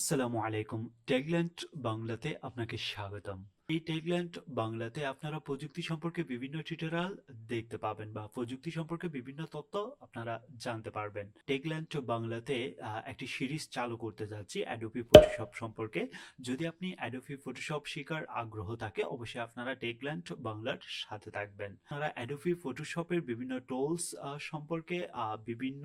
আসসালামু আলাইকুম। টেকল্যান্ড বাংলাতে আপনাকে স্বাগতম। এই টেকল্যান্ড বাংলাতে আপনারা প্রযুক্তি সম্পর্কে বিভিন্ন টিউটোরিয়াল দেখতে পাবেন বা প্রযুক্তি সম্পর্কে বিভিন্ন তথ্য আপনারা জানতে পারবেন। টেকল্যান্ড বাংলাতে একটি সিরিজ চালু করতে যাচ্ছি Adobe Photoshop সম্পর্কে। যদি আপনি Adobe Photoshop শেখার আগ্রহ থাকে অবশ্যই আপনারা টেকল্যান্ড বাংলার সাথে থাকবেন। আপনারা Adobe Photoshop এর বিভিন্ন টুলস সম্পর্কে বিভিন্ন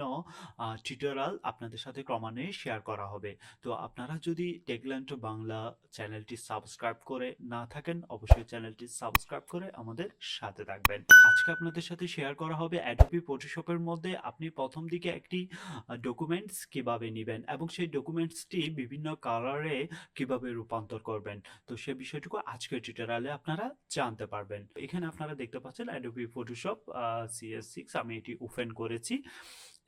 টিউটোরিয়াল আপনাদের সাথে ক্রমান্বয়ে শেয়ার করা হবে। তো আপনারা যদি টেকল্যান্ড বাংলা চ্যানেলটি সাবস্ক্রাইব করে না থাকেন অবশ্যই চ্যানেলটি সাবস্ক্রাইব করে আমাদের সাথে থাকবেন। আজকে আপনাদের সাথে শেয়ার করা হবে অ্যাডোবি ফটোশপের মধ্যে আপনি প্রথম দিকে একটি ডকুমেন্টস কিভাবে নেবেন এবং সেই ডকুমেন্টসটি বিভিন্ন কালারে কিভাবে রূপান্তর করবেন। তো সে বিষয়টুকু আজকের টিউটোরিয়ালে আপনারা জানতে পারবেন। এখানে আপনারা দেখতে পাচ্ছেন অ্যাডোবি ফটোশপ CS6 আমি এটি ওপেন করেছি।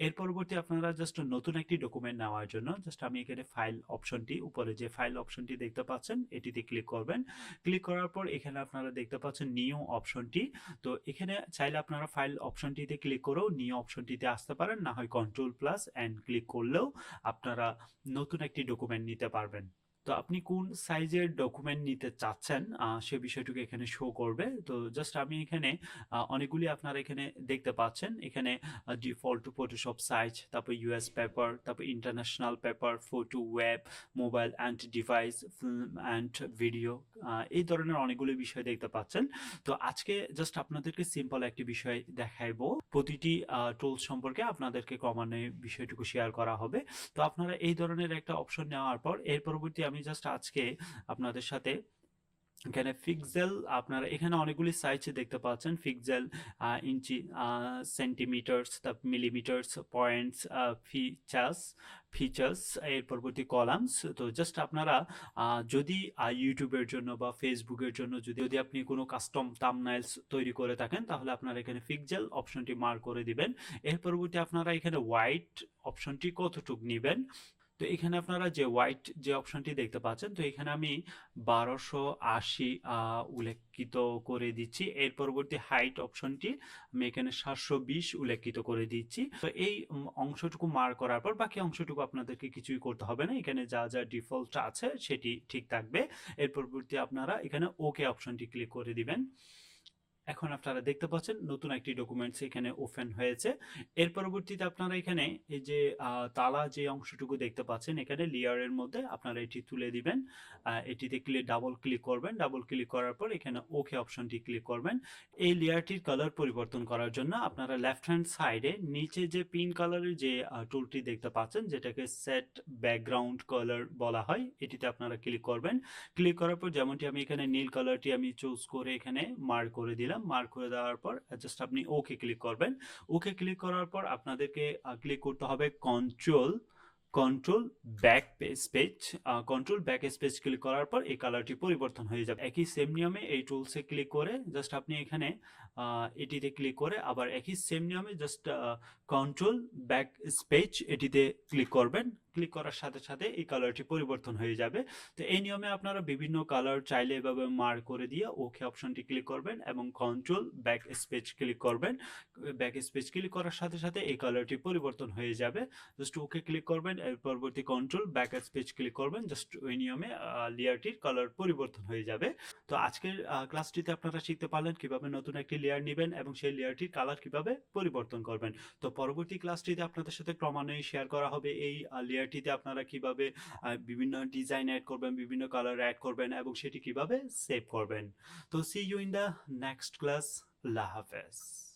এর পরবর্তী আপনারা জাস্ট নতুন একটি ডকুমেন্ট নেওয়ার জন্য জাস্ট আমি এখানে ফাইল অপশনটি উপরে যে ফাইল অপশনটি দেখতে পাচ্ছেন এটিতে ক্লিক করবেন। ক্লিক করার পর এখানে আপনারা দেখতে পাচ্ছেন নিউ অপশনটি। তো এখানে চাইলে আপনারা ফাইল অপশনটিতে ক্লিক করেও নিউ অপশনটিতে আসতে পারেন, না হয় কন্ট্রোল প্লাস এন্ড ক্লিক করলেও আপনারা নতুন একটি ডকুমেন্ট নিতে পারবেন। তো আপনি কোন সাইজের ডকুমেন্ট নিতে চাচ্ছেন সে বিষয়টুকু এখানে শো করবে। তো জাস্ট আমি এখানে অনেকগুলি আপনারা এখানে দেখতে পাচ্ছেন। এখানে ডিফল্ট ফটোশপ সাইজ, তারপর ইউএস পেপার, তারপর international paper, photo, web, mobile and device, film and video, এই ধরনের অনেকগুলো বিষয় দেখতে পাচ্ছেন। তো আজকে জাস্ট আপনাদেরকে সিম্পল একটি বিষয় দেখাইবো। প্রতিটি টুলস সম্পর্কে আপনাদেরকে ক্রমান্বয়ে বিষয়টুকু শেয়ার করা হবে। তো আপনারা এই ধরনের একটা অপশন নেওয়ার পর এর পরবর্তী আমি জাস্ট আজকে আপনাদের সাথে এখানে পিক্সেল আপনারা এখানে অনেকগুলি সাইজ দেখতে পাচ্ছেন। পিক্সেল, ইঞ্চি, সেন্টিমিটার্স, তারপর মিলিমিটার্স, পয়েন্টস, ফিচার্স ফিচার্স এর পরবর্তী কলামস। তো জাস্ট আপনারা যদি ইউটিউবের জন্য বা ফেসবুকের জন্য যদি যদি আপনি কোনো কাস্টম থাম্বনেইলস তৈরি করে থাকেন তাহলে আপনারা এখানে পিক্সেল অপশনটি মার্ক করে দিবেন। এর পরবর্তী আপনারা এখানে হোয়াইট অপশনটি কতটুক নেবেন। তো এখানে আপনারা যে হোয়াইট যে অপশনটি দেখতে পাচ্ছেন, তো এখানে আমি 1280 উল্লেখিত করে দিচ্ছি। এর পরবর্তী হাইট অপশনটি আমি এখানে 720 উল্লেখিত করে দিচ্ছি। তো এই অংশটুকু মার্ক করার পর বাকি অংশটুকু আপনাদেরকে কিছুই করতে হবে না, এখানে যা যা ডিফল্ট আছে সেটি ঠিক থাকবে। এর পরবর্তী আপনারা এখানে ওকে অপশনটি ক্লিক করে দিবেন। এখন আপনারা দেখতে পাচ্ছেন নতুন একটি ডকুমেন্টস এখানে ওপেন হয়েছে। এর পরবর্তীতে আপনারা এখানে এই যে তালা যে অংশটুকু দেখতে পাচ্ছেন এখানে লেয়ারের মধ্যে আপনারা এটি তুলে দিবেন। এটিতে ডাবল ক্লিক করবেন। ডাবল ক্লিক করার পর এখানে ওকে অপশনটি ক্লিক করবেন। এই লেয়ারটির কালার পরিবর্তন করার জন্য আপনারা লেফট হ্যান্ড সাইডে নিচে যে পিঙ্ক কালারের যে টুলটি দেখতে পাচ্ছেন যেটাকে সেট ব্যাকগ্রাউন্ড কালার বলা হয়, এটিতে আপনারা ক্লিক করবেন। ক্লিক করার পর যেমনটি আমি এখানে নীল কালারটি আমি চুজ করে এখানে মার্ক করে দিলাম। মার্ক করে দেওয়ার পর জাস্ট আপনি ওকে ক্লিক করবেন। ওকে ক্লিক করার পর আপনাদেরকে ক্লিক করতে হবে control back space. Control back space click করার পর এই কালারটি পরিবর্তন হয়ে যাবে। একই সেম নিয়মে এই টুলসে ক্লিক করে জাস্ট আপনি এখানে এটিতে ক্লিক করে আবার একই সেম নিয়মে জাস্ট কন্ট্রোল ব্যাক স্পেস এটিতে ক্লিক করবেন। ক্লিক করার সাথে সাথে এই কালারটি পরিবর্তন হয়ে যাবে। তো এই নিয়মে আপনারা বিভিন্ন কালার চাইলে এভাবে মার্ক করে দিয়ে ওকে অপশনটি ক্লিক করবেন এবং কন্ট্রোল ব্যাক স্পেস ক্লিক করবেন। ব্যাক স্পেস ক্লিক করার সাথে সাথে এই কালারটি পরিবর্তন হয়ে যাবে। জাস্ট ওকে ক্লিক করবেন, এর পরবর্তী কন্ট্রোল ব্যাক স্পেস ক্লিক করবেন। জাস্ট ওই নিয়মে লেয়ারটির কালার পরিবর্তন হয়ে যাবে। তো আজকের ক্লাসটিতে আপনারা শিখতে পারলেন কিভাবে নতুন একটি লেয়ার নেবেন এবং সেই লেয়ারটির কালার কিভাবে পরিবর্তন করবেন। তো পরবর্তী ক্লাসটিতে আপনাদের সাথে ক্রমান্বয়ে শেয়ার করা হবে এই লেয়ারটিতে আপনারা কিভাবে বিভিন্ন ডিজাইন অ্যাড করবেন, বিভিন্ন কালার অ্যাড করবেন এবং সেটি কিভাবে সেভ করবেন। তো see you in the next class. আল্লাহ হাফেজ।